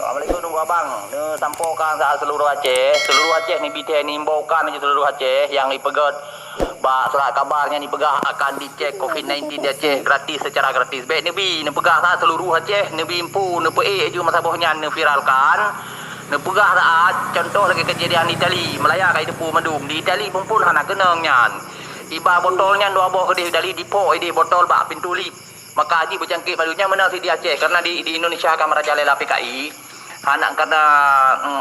Assalamualaikum nunggu abang. Ni sampaikan ke seluruh Aceh. Seluruh Aceh ni BTN ni imbaukan je seluruh Aceh yang dipegat surat kabarnya ni pegah akan dicek COVID-19 di Aceh gratis secara gratis. Baik ni pegah tak seluruh Aceh, ni impu, ni PA je masabahnya ni viralkan. Ni pegah tak contoh lagi kejadian di Itali, Melaya kai depu Madum. Di Itali pun anak kenangnya. Iba botolnya dua boh kedih dari dipo ini botol bak pintu lip. Maka haji berjangkit malunya mana si di Aceh karena di Indonesia akan merajalela PKI. Anak karena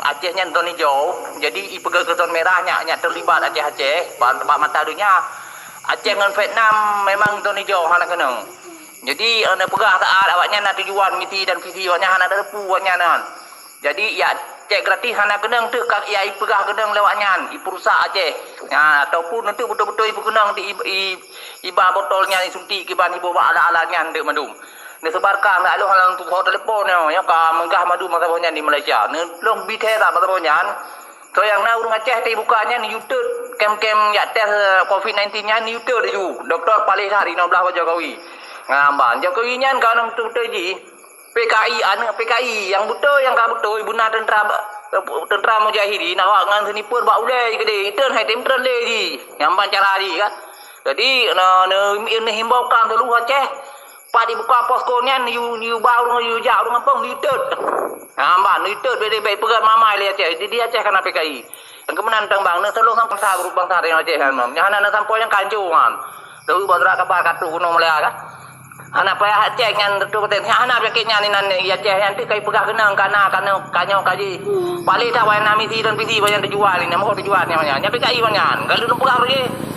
Acehnya zon hijau, jadi ipegal ke zon merahnya terlibat Aceh tempat mata dunia. Aceh dengan Vietnam memang zon hijau anak kena. Jadi anda pegah taat awaknya nak tujuan misi dan visi awaknya anak ada puannya nan. Jadi ya cek gratis anak kena tu kak ya ipegah kena lewatnya ipurusak Aceh. Ya ataupun nanti betul-betul ibu kena di iba botolnya disuntik kiban ibu ala-alanya ndek madum. Ni sebarkan lalu halang tu telefon ya ka menggah madu masabahnya di Malaysia. Ni long bithe tak masabahnya. So yang na urang Aceh ti bukanya ni YouTube kem-kem ya test COVID-19 nya ni YouTube ju. Doktor Palih Hari 16 Jokowi. Ngamban Jokowi nya kan tu ji PKI yang betul yang ka betul ibuna tentera mujahidin awak ngan sini pun bak ulai gede. Iten hai tim le ji. Ngamban cara ji kan. Jadi ni himbaukan seluruh Aceh pak dibuka poskonya you baru you jauh dengan peng litet. Amban litet baik pegat mamai le Aceh. Dia Aceh kena PKI. Yang kemenan tang bang ne selong sampai sa grup bangsa yang Aceh kan. Yang anak sampai yang kanjuan. Dulu badra kabar katu kuno Melaya kan. Anak payah Aceh yang tu kata anak paketnya ni nan Aceh yang tu kai pegah kenang kana kanyo kaji. Paling tak wayan misi dan visi banyak terjual ni. Mau terjual ni banyak. Nya PKI banyak. Kalau lu pegah lagi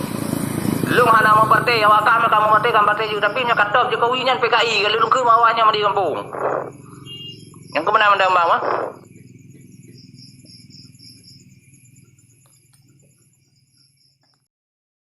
lu hana mau partai awak kamu partai kan partai juga tapi nya katop Jokowi nya PKI kalau lu ke mawanya di kampung yang kemenangan mendambang mah